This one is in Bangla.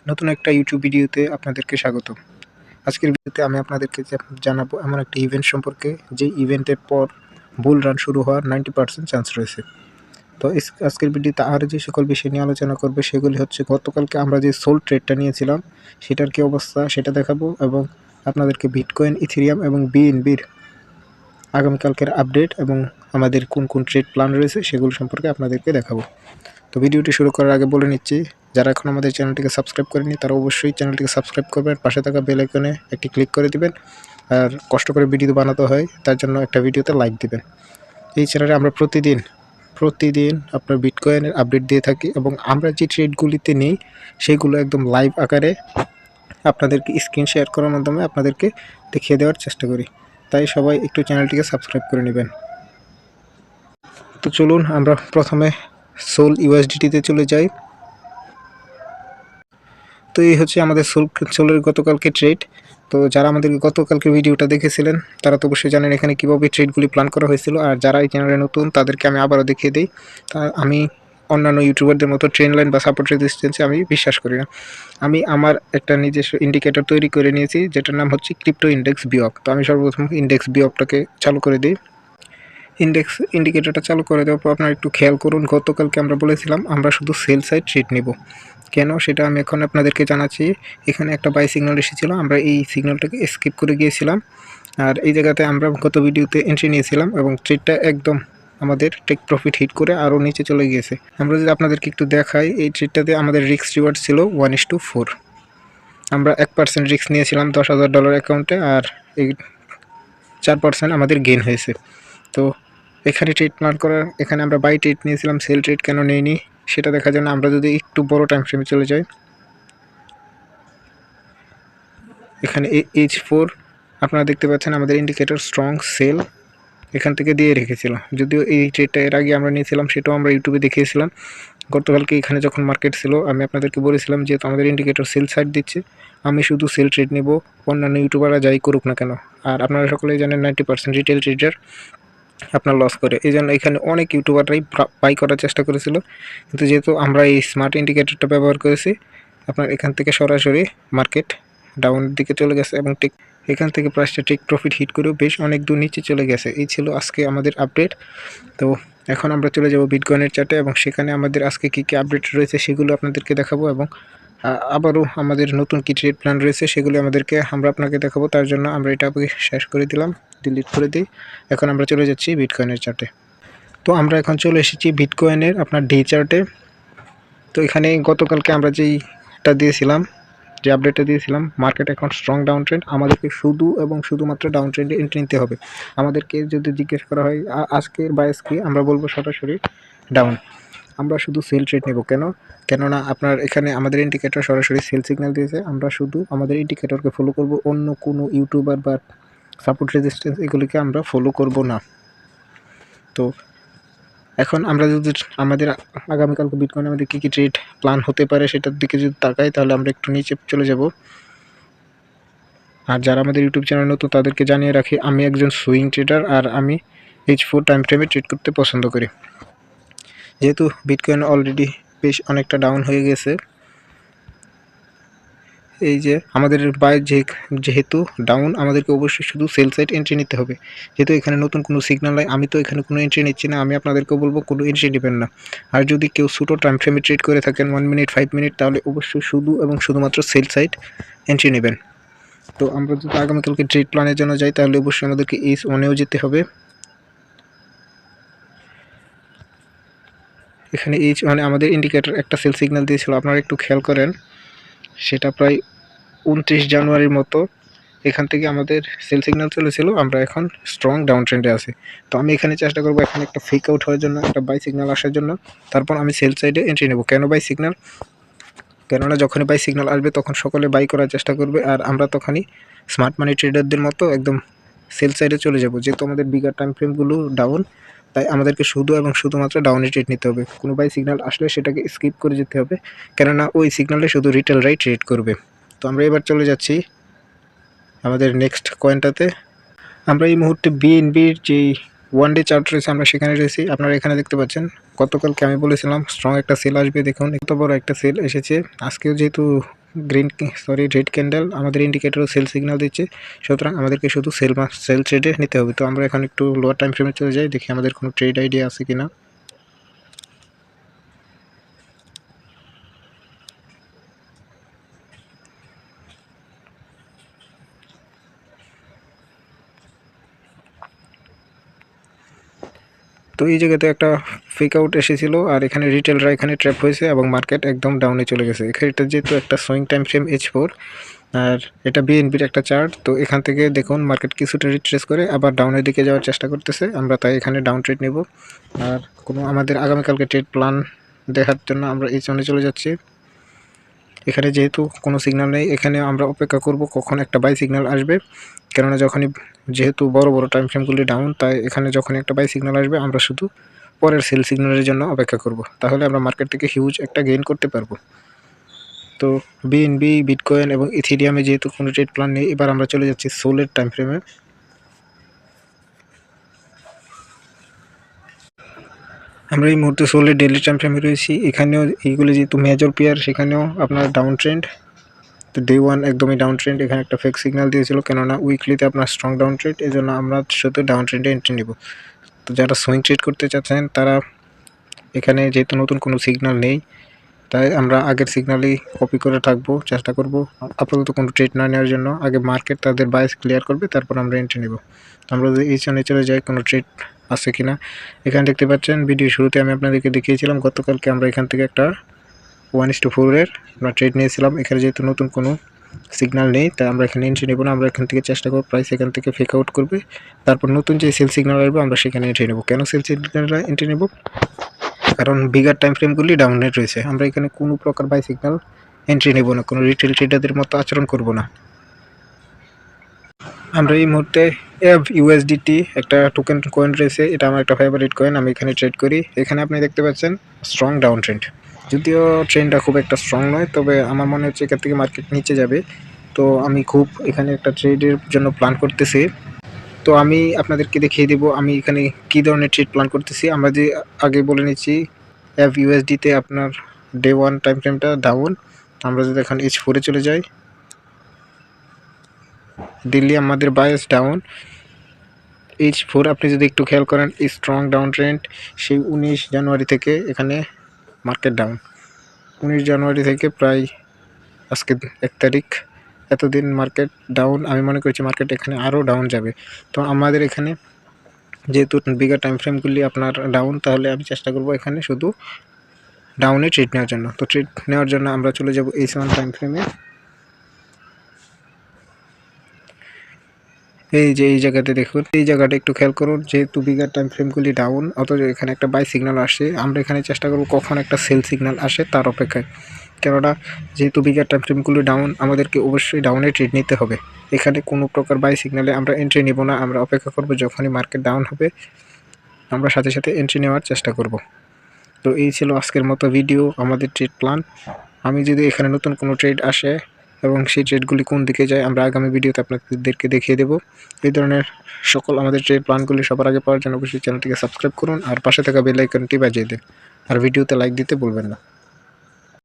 নতুন একটা ইউটিউব ভিডিওতে আপনাদেরকে স্বাগত। আজকের ভিডিওতে আমি আপনাদেরকে জানাবো এমন একটা ইভেন্ট সম্পর্কে, যে ইভেন্টের পর বুল রান শুরু হওয়ার 90% চান্স রয়েছে। তো আজকের ভিডিওতে আর যে সকল বিষয় নিয়ে আলোচনা করবে সেগুলি হচ্ছে, গতকালকে আমরা যে সোল ট্রেডটা নিয়েছিলাম সেটার কী অবস্থা সেটা দেখাবো, এবং আপনাদেরকে বিটকয়েন, ইথেরিয়াম এবং বিএনবির আগামীকালকের আপডেট এবং আমাদের কোন কোন ট্রেড প্ল্যান রয়েছে সেগুলো সম্পর্কে আপনাদেরকে দেখাবো। তো ভিডিওটি শুরু করার আগে বলে নিচ্ছি, যারা এখন আমাদের চ্যানেলটিকে সাবস্ক্রাইব করেনি তারা অবশ্যই চ্যানেলটিকে সাবস্ক্রাইব করবেন, পাশে থাকা বেল আইকনে একটি ক্লিক করে দিবেন। আর কষ্ট করে ভিডিও বানাতে হয়, তার জন্য একটা ভিডিওতে লাইক দিবেন। এই চ্যানেলে আমরা প্রতিদিন আপনার বিটকয়েনের আপডেট দিয়ে থাকি, এবং আমরা যে ট্রেডগুলিতে নেই সেগুলো একদম লাইভ আকারে আপনাদেরকে স্ক্রিন শেয়ার করার মাধ্যমে আপনাদেরকে দেখিয়ে দেওয়ার চেষ্টা করি। তাই সবাই একটু চ্যানেলটিকে সাবস্ক্রাইব করে নেবেন। তো চলুন আমরা প্রথমে সোল ইউএসডিটিতে চলে যাই। তো এই হচ্ছে আমাদের সোলের গতকালকে ট্রেড। তো যারা আমাদের গতকালকে ভিডিওটা দেখেছিলেন তারা তো অবশ্যই জানেন এখানে কীভাবে ট্রেডগুলি প্ল্যান করা হয়েছিল। আর যারা এই চ্যানেলে নতুন তাদেরকে আমি আবারও দেখিয়ে দিই। তা আমি অন্যান্য ইউটিউবারদের মতো ট্রেন্ড লাইন বা সাপোর্ট রেজিস্ট্যান্সে আমি বিশ্বাস করি না। আমি আমার একটা নিজস্ব ইন্ডিকেটর তৈরি করে নিয়েছি, যেটার নাম হচ্ছে ক্রিপ্টো ইন্ডেক্স বিওপ। তো আমি সর্বপ্রথম ইন্ডেক্স বিওপটাকে চালু করে দিই। ইন্ডিকেটরটা চালু করে দেওয়ার পর আপনারা একটু খেয়াল করুন, গতকালকে আমরা বলেছিলাম আমরা শুধু সেল সাইড ট্রেড নেব। কেন সেটা আমি এখন আপনাদেরকে জানাচ্ছি। এখানে একটা বাই সিগন্যাল এসেছিলো, আমরা এই সিগন্যালটাকে স্কিপ করে গিয়েছিলাম। আর এই জায়গাতে আমরা গত ভিডিওতে এন্ট্রি নিয়েছিলাম এবং ট্রেডটা একদম আমাদের টেক প্রফিট হিট করে আরও নিচে চলে গিয়েছে। আমরা যদি আপনাদেরকে একটু দেখাই, এই ট্রেডটাতে আমাদের রিস্ক রিওয়ার্ড ছিল 1:4। আমরা 1% রিস্ক নিয়েছিলাম $10,000 অ্যাকাউন্টে, আর এই 4% আমাদের গেইন হয়েছে। তো এখানে ট্রেড প্ল্যান করার, এখানে আমরা বাই ট্রেড নিয়েছিলাম, সেল ট্রেড কেন নেইনি সেটা দেখার জন্য আমরা যদি একটু বড় টাইম ফ্রেমে চলে যাই, এখানে H4 আপনারা দেখতে পাচ্ছেন আমাদের ইন্ডিকেটর স্ট্রং সেল এখান থেকে দিয়ে রেখেছিল। যদিও এই ট্রেডটা এর আগে আমরা নিয়েছিলাম, সেটাও আমরা ইউটিউবে দেখিয়েছিলাম। গতকালকে এখানে যখন মার্কেট ছিল আমি আপনাদেরকে বলেছিলাম যেহেতু আমাদের ইন্ডিকেটর সেল সাইড দিচ্ছে, আমি শুধু সেল ট্রেড নেব, অন্যান্য ইউটিউবাররা যাই করুক না কেন। আর আপনারা সকলেই জানেন 90% রিটেল ট্রেডার আপনার লস করে। এই জন্য এখানে অনেক ইউটিউবাররাই বাই করার চেষ্টা করেছিল, কিন্তু যেহেতু আমরা এই স্মার্ট ইন্ডিকেটরটা ব্যবহার করেছি, আপনার এখান থেকে সরাসরি মার্কেট ডাউনের দিকে চলে গেছে, এবং ঠিক এখান থেকে প্রাইসটা টেক প্রফিট হিট করেও বেশ অনেক দূর নিচে চলে গেছে। এই ছিল আজকে আমাদের আপডেট। তো এখন আমরা চলে যাব বিটকয়েনের চার্টে, এবং সেখানে আমাদের আজকে কী কী আপডেট রয়েছে সেগুলো আপনাদেরকে দেখাবো, এবং আবারও আমাদের নতুন কী ট্রেড প্ল্যান রয়েছে সেগুলো আমরা আপনাকে দেখাবো। তার জন্য আমরা এটা শেষ করে দিলাম, ডিলিট করে দিই। এখন আমরা চলে যাচ্ছি বিটকয়েনের চার্টে। তো আমরা এখন চলে এসেছি বিটকয়েনের আপনার ডে চার্টে। তো এখানে গতকালকে আমরা যেইটা দিয়েছিলাম, যে আপডেটটা দিয়েছিলাম, মার্কেট এখন স্ট্রং ডাউন ট্রেন্ড, আমাদেরকে শুধুমাত্র ডাউন ট্রেন্ডে এন্ট্রি নিতে হবে। আমাদেরকে যদি জিজ্ঞেস করা হয় আজকের বায়াস কি, আমরা বলবো সরাসরি ডাউন। আমরা শুধু সেল ট্রেড নেব। কেননা আপনার এখানে আমাদের ইন্ডিকেটর সরাসরি সেল সিগন্যাল দিয়েছে। আমরা শুধু আমাদের ইন্ডিকেটরকে ফলো করব, অন্য কোনো ইউটিউবার বা সাপোর্ট রেজিস্ট্যান্স এগুলিকে আমরা ফলো করব না। তো এখন আমরা যদি আমাদের আগামীকালকে বিটকয়েনে আমাদের কী কী ট্রেড প্ল্যান হতে পারে সেটার দিকে যদি তাকাই, তাহলে আমরা একটু নিচে চলে যাব। আর যারা আমাদের ইউটিউব চ্যানেল নতুন তাদেরকে জানিয়ে রাখি, আমি একজন সুইং ট্রেডার, আর আমি H4 টাইম ফ্রেমে ট্রেড করতে পছন্দ করি। যেহেতু বিটকয়েন অলরেডি বেশ অনেকটা ডাউন হয়ে গেছে, এই যে আমাদের যেহেতু ডাউন, আমাদেরকে অবশ্যই শুধু সেল সাইড এন্ট্রি নিতে হবে। যেহেতু এখানে নতুন কোনো সিগন্যাল নাই, আমি তো এখানে কোনো এন্ট্রি নিচ্ছি না, আমি আপনাদেরকেও বলবো কোনো এন্ট্রি নেবেন না। আর যদি কেউ ছোটো টাইম ফ্রেমে ট্রেড করে থাকেন 1 মিনিট 5 মিনিট, তাহলে অবশ্যই শুধুমাত্র সেল সাইড এন্ট্রি নেবেন। তো আমরা যদি আগামীকালকে ট্রেড প্ল্যানের জন্য যাই, তাহলে অবশ্যই আমাদেরকে H1-এও যেতে হবে। এখানে H1-এ আমাদের ইন্ডিকেটর একটা সেল সিগন্যাল দিয়েছিল, আপনারা একটু খেয়াল করেন, সেটা প্রায় 29 জানুয়ারির মতো এখান থেকে আমাদের সেল সিগন্যাল চলেছিল। আমরা এখন স্ট্রং ডাউন ট্রেন্ডে আছি। তো আমি এখানে চেষ্টা করবো এখানে একটা ফেক আউট হওয়ার জন্য, একটা বাই সিগন্যাল আসার জন্য, তারপর আমি সেল সাইডে এন্ট্রি নেব। কেন বাই সিগন্যাল? কেননা যখনই বাই সিগন্যাল আসবে তখন সকলে বাই করার চেষ্টা করবে, আর আমরা তখনই স্মার্ট মানি ট্রেডারদের মতো একদম সেল সাইডে চলে যাব। যেহেতু আমাদের বিগার টাইম ফ্রেমগুলো ডাউন, তাই আমাদেরকে শুধুমাত্র ডাউনে ট্রেড নিতে হবে। কোনো বাই সিগন্যাল আসলে সেটাকে স্কিপ করে যেতে হবে, কেননা ওই সিগন্যালে শুধু রিটেলরাই ট্রেড করবে। তো আমরা এবার চলে যাচ্ছি আমাদের নেক্সট কয়েনটাতে। আমরা এই মুহূর্তে বিএনবির যেই ওয়ান ডে চার্ট রয়েছে আমরা সেখানে রয়েছি। আপনারা এখানে দেখতে পাচ্ছেন গতকালকে আমি বলেছিলাম স্ট্রং একটা সেল আসবে, দেখুন এত বড় একটা সেল এসেছে। আজকেও যেহেতু রেড ক্যান্ডেল আমাদের ইন্ডিকেটরও সেল সিগন্যাল দিচ্ছে, সুতরাং আমাদেরকে শুধু সেল ট্রেডে নিতে হবে। তো আমরা এখন একটু লোয়ার টাইম ফ্রেমে চলে যাই, দেখি আমাদের কোনো ট্রেড আইডিয়া আছে কিনা। তো এই জায়গাতে একটা ফেক আউট এসেছিল আর এখানে রিটেলরা এখানে ট্র্যাপ হয়েছে এবং মার্কেট একদম ডাউনে চলে গেছে। এখানে এটা যেহেতু একটা সুইং টাইম ফ্রেম H4 আর এটা বিএনপির একটা চার্ট, তো এখান থেকে দেখুন মার্কেট কিছুটা রিট্রেস করে আবার ডাউনের দিকে যাওয়ার চেষ্টা করতেছে। আমরা তাই এখানে ডাউন ট্রেড নেব আর কোনো আমাদের আগামীকালকে ট্রেড প্ল্যান দেখার জন্য আমরা এই জোনে চলে যাচ্ছি। এখানে যেহেতু কোনো সিগন্যাল নেই, এখানে আমরা অপেক্ষা করব কখন একটা বাই সিগন্যাল আসবে, কেননা যেহেতু বড় বড় টাইম ফ্রেমগুলি ডাউন, তাই এখানে যখনই একটা বাই সিগন্যাল আসবে আমরা শুধু পরের সেল সিগন্যালের জন্য অপেক্ষা করব, তাহলে আমরা মার্কেট থেকে হিউজ একটা গেইন করতে পারবো। তো বিএনবি, বিটকয়েন এবং ইথেরিয়ামে যেহেতু কোনো ট্রেড প্ল্যান নেই, এবার আমরা চলে যাচ্ছি সোলের টাইম ফ্রেমে। আমরা এই মুহূর্তে সোলের ডেইলি টাইম ফ্রেমে রয়েছি। এখানেও এইগুলো যেহেতু মেজর পেয়ার, সেখানেও আপনার ডাউন ট্রেন্ড। তো ডে 1 একদমই ডাউন ট্রেন্ড, এখানে একটা ফেক সিগন্যাল দিয়েছিল, কেননা উইকলিতে আপনার স্ট্রং ডাউন ট্রেন্ড, এই জন্য আমরা শুধু ডাউন ট্রেন্ডে এন্ট্রি নেব। তো যারা সুইং ট্রেড করতে চাচ্ছেন তারা এখানে যেহেতু নতুন কোনো সিগন্যাল নেই, তাই আমরা আগের সিগন্যালই কপি করে থাকবো, চেষ্টা করব আপাতত কোনো ট্রেড না নেওয়ার জন্য। আগে মার্কেট তাদের বাইস ক্লিয়ার করবে, তারপর আমরা এন্ট্রি নেব। আমরা যদি এই জন্য চলে যাই কোনো ট্রেড আছে কিনা। এখানে দেখতে পাচ্ছেন ভিডিও শুরুতে আমি আপনাদেরকে দেখিয়েছিলাম গতকালকে আমরা এখান থেকে একটা 1:4 আমরা ট্রেড নিয়েছিলাম। এখানে যেহেতু নতুন কোনো সিগন্যাল নেই, তাই আমরা এখানে এন্ট্রি নেব না। আমরা এখান থেকে চেষ্টা করব প্রাইস এখান থেকে ফেক আউট করবে, তারপর নতুন যে সেল সিগন্যাল আসবে আমরা সেখানে এন্ট্রি নেব। কেন সেল সিগন্যাল এন্ট্রি নেব? কারণ বিগার টাইম ফ্রেমগুলি ডাউনে রয়েছে। আমরা এখানে কোনো প্রকার বাই সিগন্যাল এন্ট্রি নেব না, কোনো রিটেল ট্রেডারদের মতো আচরণ করব না। আমরা এই মুহূর্তে ইউএসডিটি একটা টোকেন কয়েন রয়েছে, এটা আমার একটা ফেভারিট কয়েন, আমি এখানে ট্রেড করি। এখানে আপনি দেখতে পাচ্ছেন স্ট্রং ডাউন ট্রেন্ড, যদিও ট্রেন্ডটা খুব একটা স্ট্রং নয়, তবে আমার মনে হচ্ছে এখান থেকে মার্কেট নিচে যাবে। তো আমি খুব এখানে একটা ট্রেডের জন্য প্ল্যান করতেছি। তো আমি আপনাদেরকে দেখিয়ে দেব আমি এখানে কী ধরনের ট্রেড প্ল্যান করতেছি। আমরা যে আগে বলে নিচ্ছি ইউএসডিতে আপনার ডে 1 টাইম ফ্রেমটা ডাউন। আমরা যদি এখন H4-এ চলে যাই, দিল্লি আমাদের বায়াস ডাউন। H4 আপনি যদি একটু খেয়াল করেন, স্ট্রং ডাউন ট্রেন্ড সেই 19 জানুয়ারি থেকে এখানে মার্কেট ডাউন। 19 জানুয়ারি থেকে প্রায় আজকে 1 তারিখ, এতদিন মার্কেট ডাউন। আমি মনে করছি মার্কেট এখানে আরও ডাউন যাবে। তো আমাদের এখানে যেহেতু বিগার টাইম ফ্রেমগুলি আপনার ডাউন, তাহলে আমি চেষ্টা করব এখানে শুধু ডাউনে ট্রেড নেওয়ার জন্য। তো ট্রেড নেওয়ার জন্য আমরা চলে যাব H1 টাইম ফ্রেমে। এই যে এই জায়গাতে দেখুন, এই জায়গাটা একটু খেয়াল করুন, যেহেতু বিগার টাইম ফ্রেমগুলি ডাউন, অথচ এখানে একটা বাই সিগন্যাল আসে। আমরা এখানে চেষ্টা করব কখন একটা সেল সিগন্যাল আসে তার অপেক্ষায়, কেননা যেহেতু বিগার টাইম ফ্রেমগুলি ডাউন, আমাদেরকে অবশ্যই ডাউনে ট্রেড নিতে হবে। এখানে কোনো প্রকার বাই সিগন্যালে আমরা এন্ট্রি নেব না, আমরা অপেক্ষা করব যখনই মার্কেট ডাউন হবে আমরা সাথে সাথে এন্ট্রি নেওয়ার চেষ্টা করব। তো এই ছিল আজকের মতো ভিডিও, আমাদের ট্রেড প্ল্যান। আমি যদি এখানে নতুন কোনো ট্রেড আসে এবং সেই ট্রেডগুলি কোন দিকে যায় আমরা আগামী ভিডিওতে আপনাদেরকে দেখিয়ে দেব। এই ধরনের সকল আমাদের ট্রেড প্ল্যানগুলি সবার আগে পাওয়ার জন্য অবশ্যই চ্যানেলটিকে সাবস্ক্রাইব করুন আর পাশে থাকা বেল আইকনটি বাজিয়ে দিন, আর ভিডিওতে লাইক দিতে ভুলবেন না।